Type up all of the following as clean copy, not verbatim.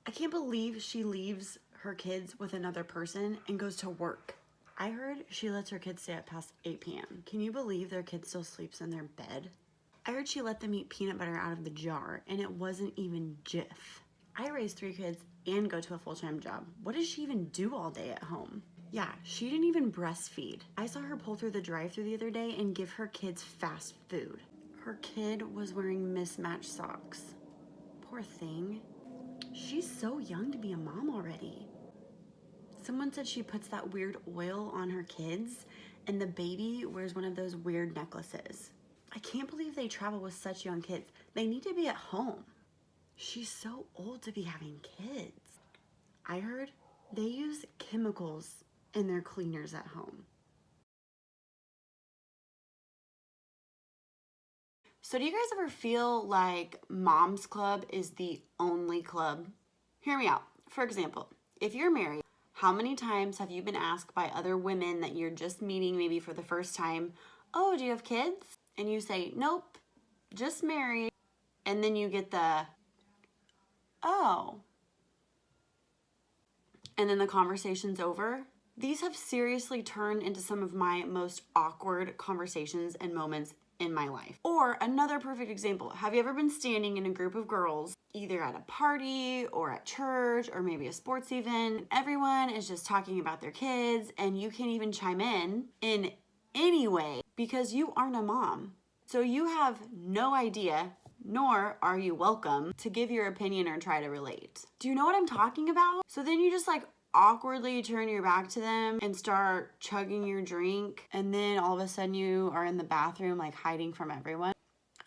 I can't believe she leaves her kids with another person and goes to work. I heard she lets her kids stay up past 8 p.m. Can you believe their kid still sleeps in their bed? I heard she let them eat peanut butter out of the jar, and it wasn't even Jif. I raise 3 kids and go to a full-time job. What does she even do all day at home? Yeah, she didn't even breastfeed. I saw her pull through the drive-thru the other day and give her kids fast food. Her kid was wearing mismatched socks. Poor thing. She's so young to be a mom already. Someone said she puts that weird oil on her kids and the baby wears one of those weird necklaces. I can't believe they travel with such young kids. They need to be at home. She's so old to be having kids. I heard they use chemicals in their cleaners at home. So do you guys ever feel like Mom's Club is the only club? Hear me out. For example, if you're married, how many times have you been asked by other women that you're just meeting maybe for the first time, oh, do you have kids? And you say, nope, just married. And then you get the, oh. And then the conversation's over. These have seriously turned into some of my most awkward conversations and moments in my life. Or another perfect example, have you ever been standing in a group of girls, either at a party or at church or maybe a sports event, everyone is just talking about their kids and you can't even chime in any way because you aren't a mom. So you have no idea, nor are you welcome to give your opinion or try to relate. Do you know what I'm talking about? So then you just awkwardly turn your back to them and start chugging your drink, and then all of a sudden you are in the bathroom hiding from everyone.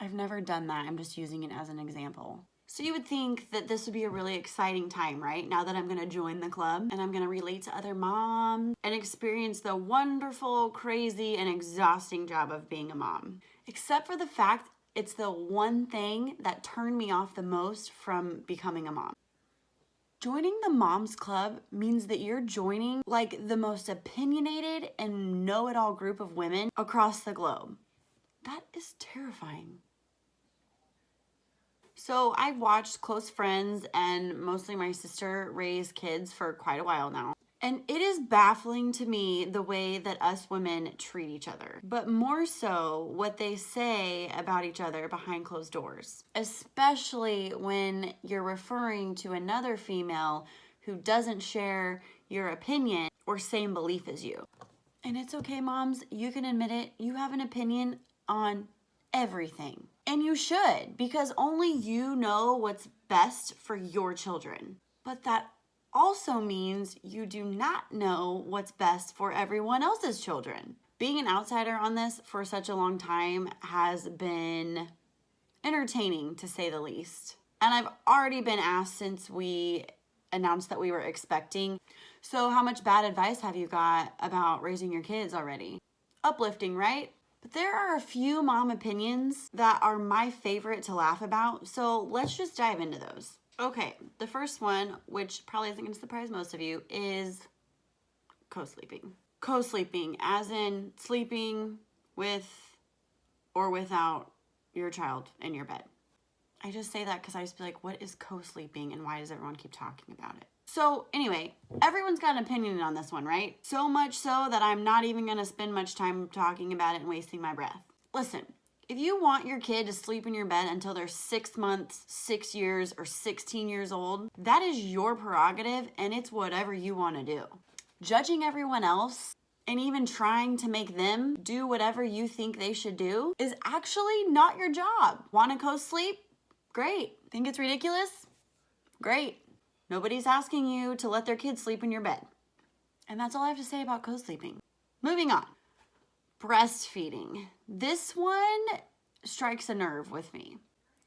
I've never done that. I'm just using it as an example. So you would think that this would be a really exciting time, right? Now that I'm going to join the club and I'm going to relate to other moms and experience the wonderful, crazy, and exhausting job of being a mom. Except for the fact it's the one thing that turned me off the most from becoming a mom. Joining the Moms Club means that you're joining the most opinionated and know-it-all group of women across the globe. That is terrifying. So I've watched close friends and mostly my sister raise kids for quite a while now. And it is baffling to me the way that us women treat each other, but more so what they say about each other behind closed doors, especially when you're referring to another female who doesn't share your opinion or same belief as you. And it's okay, moms, you can admit it, you have an opinion on everything. And you should, because only you know what's best for your children. But that also means you do not know what's best for everyone else's children. Being an outsider on this for such a long time has been entertaining, to say the least. And I've already been asked since we announced that we were expecting, so how much bad advice have you got about raising your kids already? Uplifting, right? But there are a few mom opinions that are my favorite to laugh about, so let's just dive into those. Okay, the first one, which probably isn't going to surprise most of you, is co-sleeping. Co-sleeping, as in sleeping with or without your child in your bed. I just say that because I just be like, what is co-sleeping and why does everyone keep talking about it? So anyway, everyone's got an opinion on this one, right? So much so that I'm not even going to spend much time talking about it and wasting my breath. Listen. If you want your kid to sleep in your bed until they're 6 months, 6 years, or 16 years old, that is your prerogative and it's whatever you want to do. Judging everyone else and even trying to make them do whatever you think they should do is actually not your job. Want to co-sleep? Great. Think it's ridiculous? Great. Nobody's asking you to let their kids sleep in your bed. And that's all I have to say about co-sleeping. Moving on. Breastfeeding. This one strikes a nerve with me.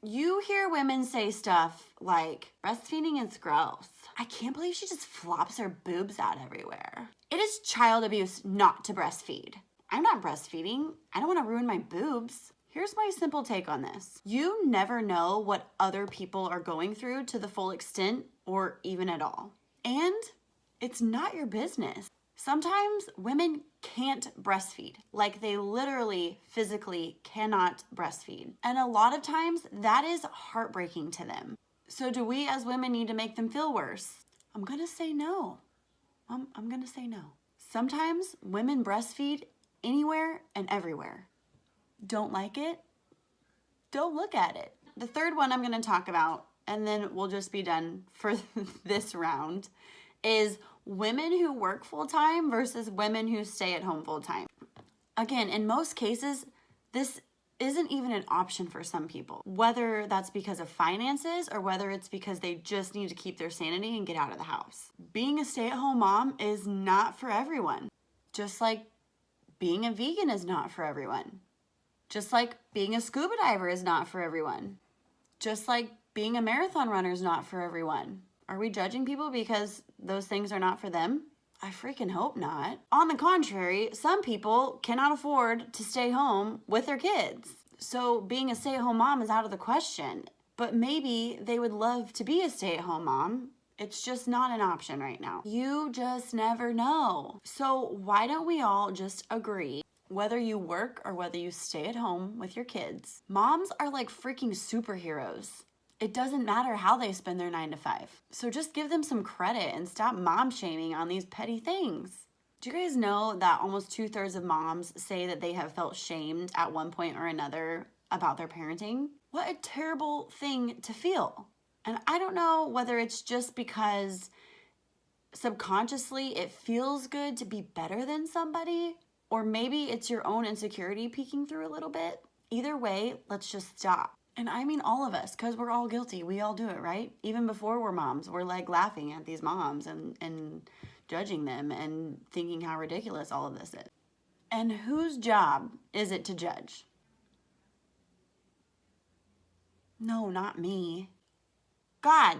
You hear women say stuff like, breastfeeding is gross. I can't believe she just flops her boobs out everywhere. It is child abuse not to breastfeed. I'm not breastfeeding. I don't want to ruin my boobs. Here's my simple take on this. You never know what other people are going through to the full extent or even at all. And it's not your business. Sometimes women can't breastfeed, they literally physically cannot breastfeed. And a lot of times that is heartbreaking to them. So do we as women need to make them feel worse? I'm gonna say no. I'm gonna say no. Sometimes women breastfeed anywhere and everywhere. Don't like it? Don't look at it. The third one I'm gonna talk about, and then we'll just be done for this round, is women who work full-time versus women who stay at home full-time. Again, in most cases, this isn't even an option for some people, whether that's because of finances or whether it's because they just need to keep their sanity and get out of the house. Being a stay-at-home mom is not for everyone. Just like being a vegan is not for everyone. Just like being a scuba diver is not for everyone. Just like being a marathon runner is not for everyone. Are we judging people because those things are not for them? I freaking hope not. On the contrary, some people cannot afford to stay home with their kids. So being a stay-at-home mom is out of the question. But maybe they would love to be a stay-at-home mom. It's just not an option right now. You just never know. So why don't we all just agree, whether you work or whether you stay at home with your kids, moms are like freaking superheroes. It doesn't matter how they spend their 9 to 5. So just give them some credit and stop mom shaming on these petty things. Do you guys know that almost 2/3 of moms say that they have felt shamed at one point or another about their parenting? What a terrible thing to feel. And I don't know whether it's just because subconsciously it feels good to be better than somebody, or maybe it's your own insecurity peeking through a little bit. Either way, let's just stop. And I mean all of us, because we're all guilty. We all do it, right? Even before we're moms, we're like laughing at these moms and judging them and thinking how ridiculous all of this is. And whose job is it to judge? No, not me. God.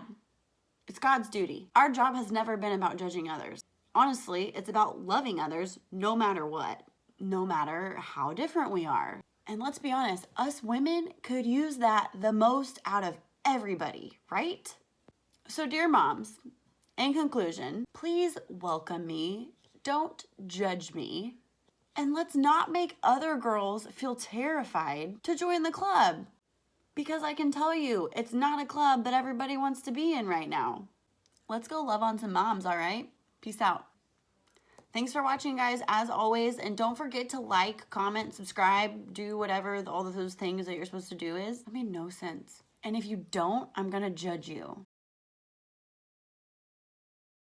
It's God's duty. Our job has never been about judging others. Honestly, it's about loving others no matter what, no matter how different we are. And let's be honest, us women could use that the most out of everybody, right? So dear moms, in conclusion, please welcome me, don't judge me, and let's not make other girls feel terrified to join the club. Because I can tell you, it's not a club that everybody wants to be in right now. Let's go love on some moms, all right? Peace out. Thanks for watching, guys, as always. And don't forget to like, comment, subscribe, do whatever all of those things that you're supposed to do is. That made no sense. And if you don't, I'm going to judge you.